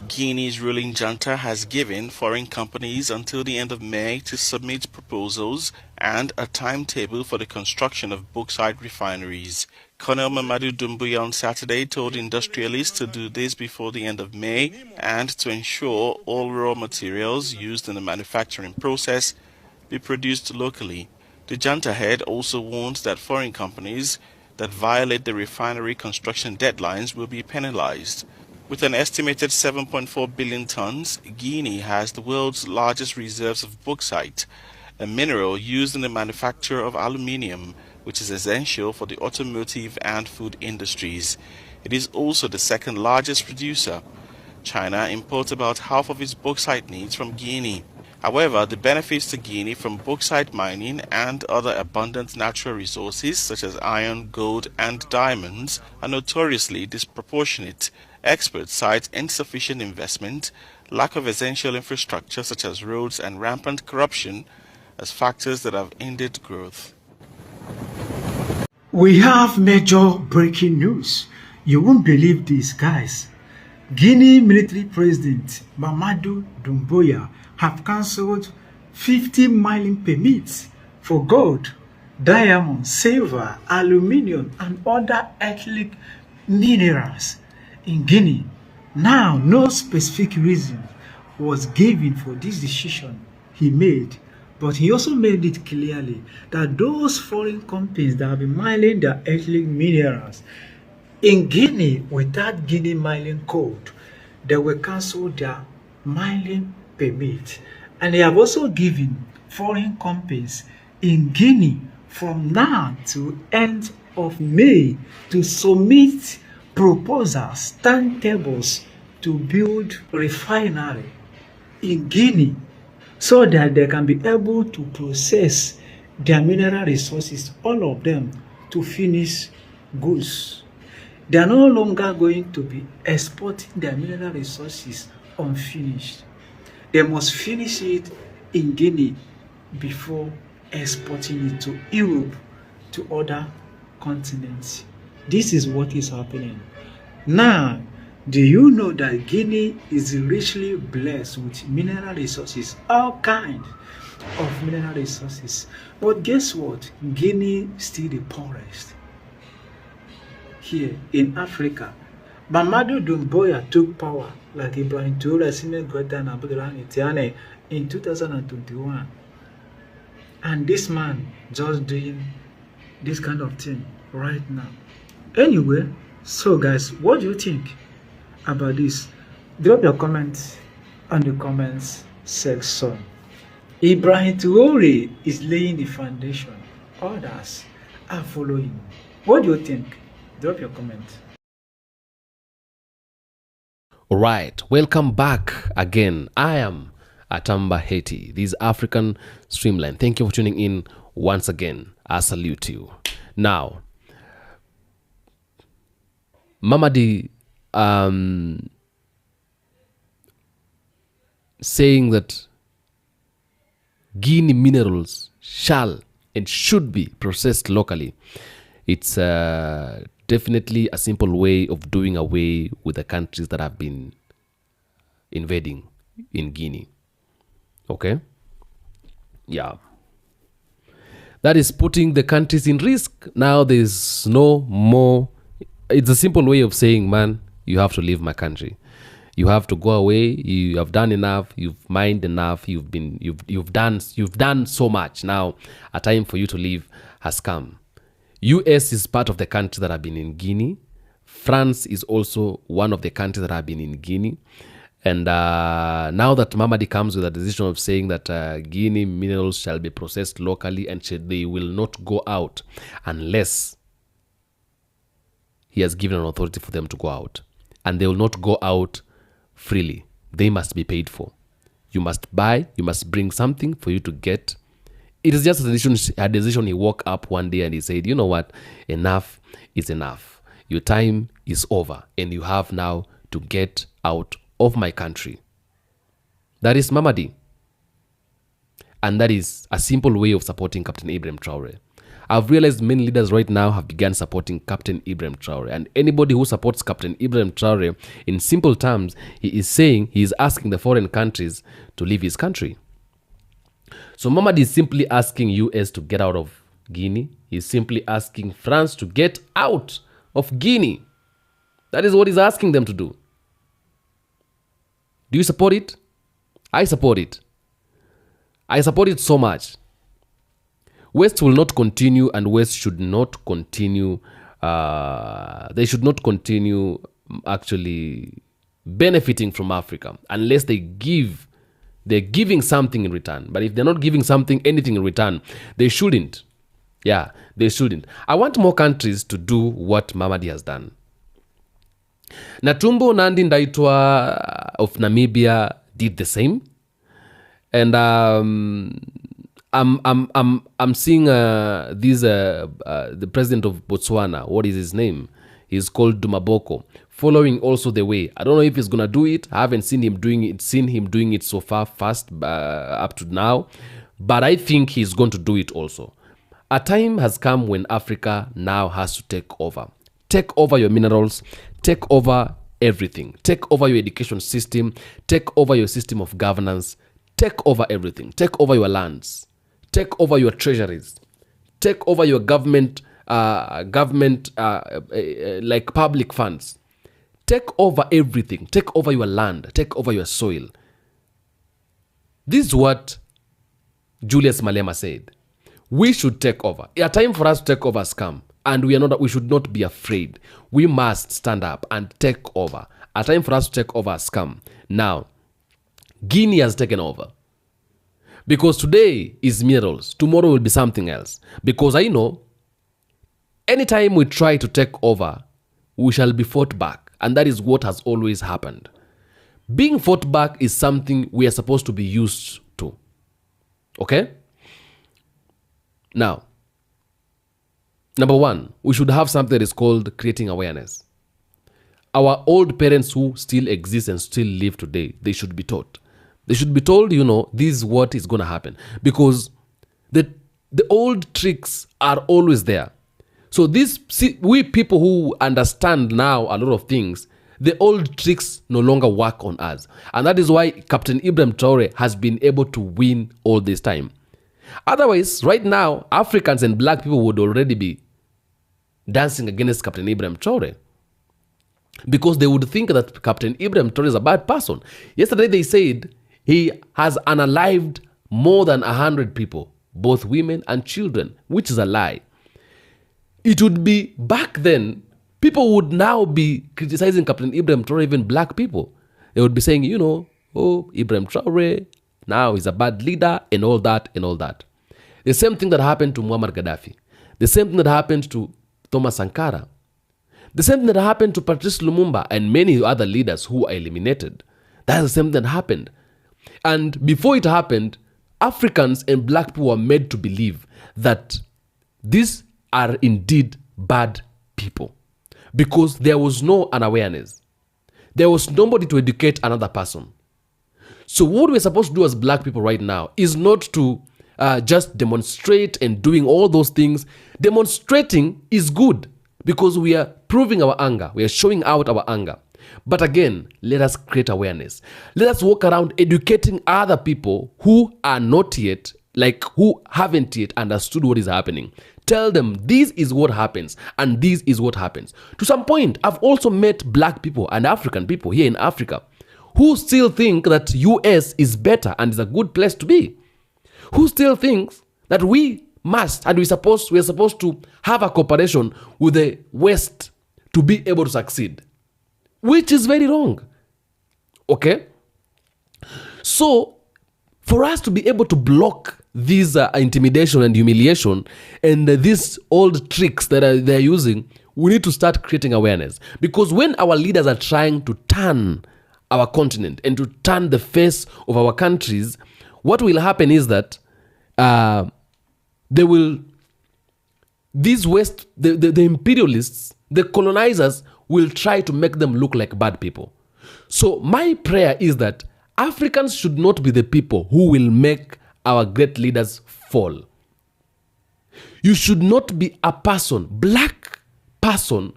Guinea's ruling junta has given foreign companies until the end of May to submit proposals and a timetable for the construction of bauxite refineries. Colonel Mamadou Doumbouya on Saturday told industrialists to do this before the end of May and to ensure all raw materials used in the manufacturing process be produced locally. The junta head also warned that foreign companies that violate the refinery construction deadlines will be penalized. With an estimated 7.4 billion tons, Guinea has the world's largest reserves of bauxite, a mineral used in the manufacture of aluminium, which is essential for the automotive and food industries. It is also the second largest producer. China imports about half of its bauxite needs from Guinea. However, the benefits to Guinea from bauxite mining and other abundant natural resources such as iron, gold, and diamonds are notoriously disproportionate. Experts cite insufficient investment, lack of essential infrastructure such as roads, and rampant corruption as factors that have hindered growth. We have major breaking news. You won't believe this, guys. Guinea military president Mamadou Doumbouya have cancelled 50 mining permits for gold, diamond, silver, aluminium, and other ethnic minerals in Guinea. Now, no specific reason was given for this decision he made, but he also made it clearly that those foreign companies that have been mining their ethnic minerals in Guinea without Guinea mining code, they will cancel their mining permit. And they have also given foreign companies in Guinea from now to end of May to submit proposals, timetables to build refinery in Guinea so that they can be able to process their mineral resources, all of them, to finish goods. They are no longer going to be exporting their mineral resources unfinished. They must finish it in Guinea before exporting it to Europe, to other continents. This is what is happening. Now, do you know that Guinea is richly blessed with mineral resources, all kinds of mineral resources? But guess what? Guinea is still the poorest here in Africa. Mamadou Doumbouya took power like Ibrahim Traore, in 2021. And this man just doing this kind of thing right now. Anyway, so guys, what do you think about this? Drop your comments on the comments section. Ibrahim Traore is laying the foundation. Others are following. What do you think? Drop your comment. All right, welcome back again. I am Atamba Haiti. This is African Streamline. Thank you for tuning in once again. I salute you. Now, Mamadi saying that Guinea minerals shall and should be processed locally. It's definitely a simple way of doing away with the countries that have been invading in Guinea. Okay? Yeah. That is putting the countries in risk. Now there's no more. It's a simple way of saying, man, you have to leave my country. You have to go away. You have done enough. You've mined enough. You've done so much. Now a time for you to leave has come. US is part of the countries that have been in Guinea. France is also one of the countries that have been in Guinea. And now that Mamadi comes with a decision of saying that Guinea minerals shall be processed locally and they will not go out unless he has given an authority for them to go out. And they will not go out freely. They must be paid for. You must buy, you must bring something for you to get. It is just a decision. He woke up one day and he said, you know what, enough is enough. Your time is over and you have now to get out of my country. That is Mamadi. And that is a simple way of supporting Captain Ibrahim Traore. I've realized many leaders right now have begun supporting Captain Ibrahim Traore. And anybody who supports Captain Ibrahim Traore, in simple terms, he is asking the foreign countries to leave his country. So Mamadi is simply asking US to get out of Guinea. He's simply asking France to get out of Guinea. That is what he's asking them to do. Do you support it? I support it. I support it so much. West will not continue, and West should not continue. They should not continue actually benefiting from Africa unless they're giving something in return. But if they're not giving anything in return, they shouldn't. Yeah, they shouldn't. I want more countries to do what Mamadi has done. Netumbo Nandi Ndaitwah of Namibia did the same. And I'm seeing the president of Botswana. What is his name? He's called Dumaboko, following also the way. I don't know if he's gonna do it. I haven't seen him doing it so far fast up to now, but I think he's going to do it also. A time has come when Africa now has to take over. Take over your minerals. Take over everything. Take over your education system. Take over your system of governance. Take over everything. Take over your lands. Take over your treasuries. Take over your government, like public funds. Take over everything. Take over your land. Take over your soil. This is what Julius Malema said. We should take over. A time for us to take over has come, and we should not be afraid. We must stand up and take over. A time for us to take over has come. Now, Guinea has taken over. Because today is minerals, tomorrow will be something else. Because I know, anytime we try to take over, we shall be fought back. And that is what has always happened. Being fought back is something we are supposed to be used to. Okay? Now, number one, we should have something that is called creating awareness. Our old parents who still exist and still live today, they should be taught. They should be told, this is what is going to happen. Because the old tricks are always there. So we people who understand now a lot of things, the old tricks no longer work on us. And that is why Captain Ibrahim Traore has been able to win all this time. Otherwise, right now, Africans and black people would already be dancing against Captain Ibrahim Traore. Because they would think that Captain Ibrahim Traore is a bad person. Yesterday they said he has unalived more than 100 people, both women and children, which is a lie. It would be back then, people would now be criticizing Captain Ibrahim Traore, even black people. They would be saying, Ibrahim Traore, now he's a bad leader, and all that, and all that. The same thing that happened to Muammar Gaddafi. The same thing that happened to Thomas Sankara. The same thing that happened to Patrice Lumumba and many other leaders who are eliminated. That's the same thing that happened. And before it happened, Africans and black people were made to believe that these are indeed bad people. Because there was no unawareness. There was nobody to educate another person. So what we're supposed to do as black people right now is not to just demonstrate and doing all those things. Demonstrating is good because we are proving our anger. We are showing out our anger. But again, let us create awareness. Let us walk around educating other people who are not yet, who haven't yet understood what is happening. Tell them this is what happens and this is what happens. To some point, I've also met black people and African people here in Africa who still think that US is better and is a good place to be. Who still thinks that we must and we're supposed to have a cooperation with the West to be able to succeed. Which is very wrong. Okay? So, for us to be able to block this intimidation and humiliation and these old tricks that they're using, we need to start creating awareness. Because when our leaders are trying to turn our continent and to turn the face of our countries, what will happen is that the imperialists, the colonizers, will try to make them look like bad people. So my prayer is that Africans should not be the people who will make our great leaders fall. You should not be a person, black person.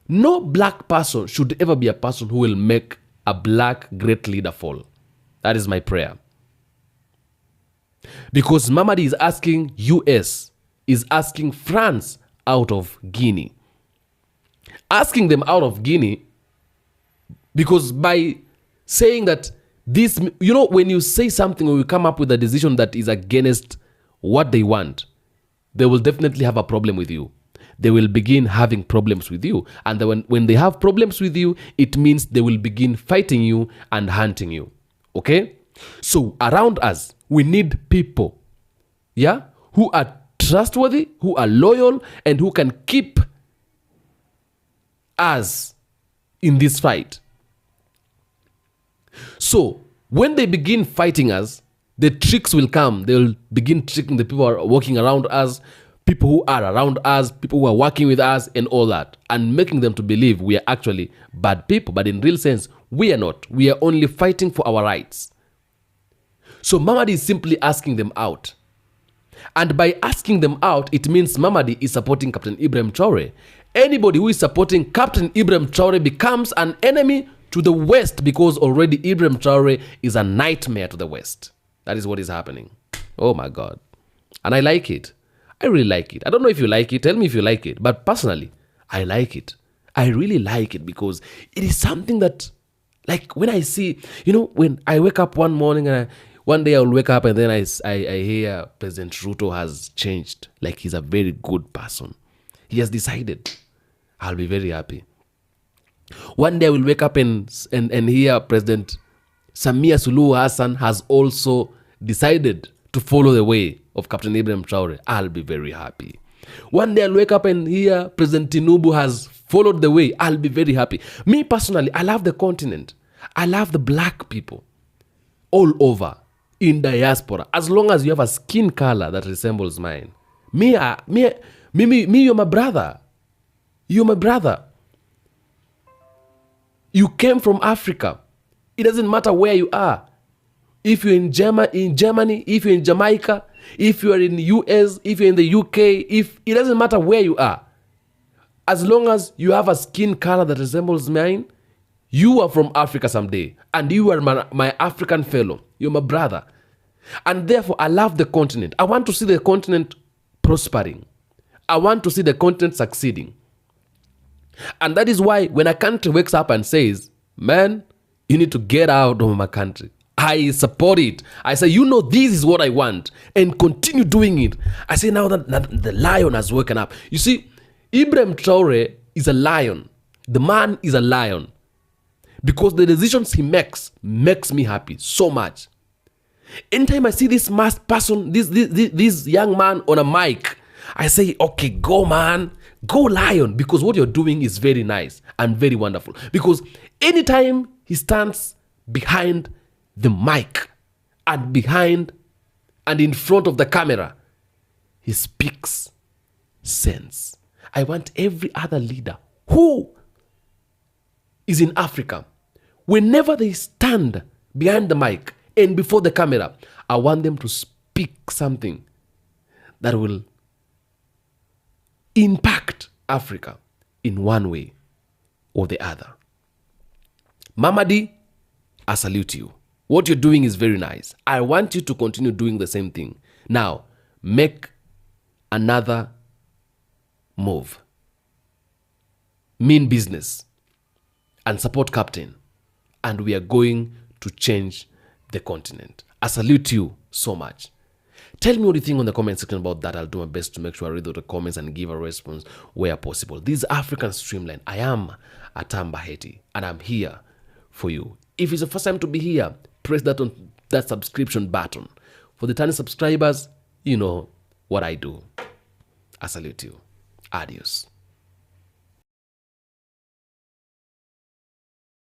No black person should ever be a person who will make a black great leader fall. That is my prayer. Because Mamadi is asking US, is asking France out of Guinea. Asking them out of Guinea because by saying that this, when you say something or you come up with a decision that is against what they want, they will definitely have a problem with you. They will begin having problems with you. And then when they have problems with you, it means they will begin fighting you and hunting you. Okay? So around us, we need people, who are trustworthy, who are loyal, and who can keep us in this fight. So when they begin fighting us, the tricks will come. They will begin tricking the people who are walking around us, people who are around us, people who are working with us, and all that, and making them to believe we are actually bad people. But in real sense, we are not. We are only fighting for our rights. So Mamadi is simply asking them out. And by asking them out, it means Mamadi is supporting Captain Ibrahim Traore. Anybody who is supporting Captain Ibrahim Traore becomes an enemy to the West, because already Ibrahim Traore is a nightmare to the West. That is what is happening. Oh my God. And I like it. I really like it. I don't know if you like it. Tell me if you like it. But personally, I like it. I really like it because it is something that, like, when I see, when I wake up one morning and one day I'll wake up and then I hear President Ruto has changed. Like, he's a very good person. He has decided. I'll be very happy. One day I will wake up and hear President Samia Suluhu Hassan has also decided to follow the way of Captain Ibrahim Traore. I'll be very happy. One day I'll wake up and hear President Tinubu has followed the way. I'll be very happy. Me personally, I love the continent. I love the black people all over in diaspora. As long as you have a skin color that resembles mine. Me, you're my brother. You're my brother. You came from Africa. It doesn't matter where you are. If you're in Germany, if you're in Jamaica, if you are in the US, if you're in the UK, it doesn't matter where you are. As long as you have a skin color that resembles mine, you are from Africa someday. And you are my African fellow. You're my brother. And therefore, I love the continent. I want to see the continent prospering. I want to see the continent succeeding. And that is why when a country wakes up and says, man, you need to get out of my country, I support it. I say, this is what I want, and continue doing it. I say now that the lion has woken up. You see, Ibrahim Traore is a lion. The man is a lion. Because the decisions he makes me happy so much. Anytime I see this masked person, this young man on a mic, I say, okay, go man, go lion, because what you're doing is very nice and very wonderful. Because anytime he stands behind the mic and behind and in front of the camera, he speaks sense. I want every other leader who is in Africa, whenever they stand behind the mic and before the camera, I want them to speak something that will impact Africa in one way or the other. Mamadi, I salute you. What you're doing is very nice. I want you to continue doing the same thing. Now, make another move. Mean business and support Captain. And we are going to change the continent. I salute you so much. Tell me what you think on the comment section about that. I'll do my best to make sure I read out the comments and give a response where possible. This is African Streamline. I am Atamba Heti, and I'm here for you. If it's the first time to be here, press that subscription button. For the tiny subscribers, you know what I do. I salute you. Adios.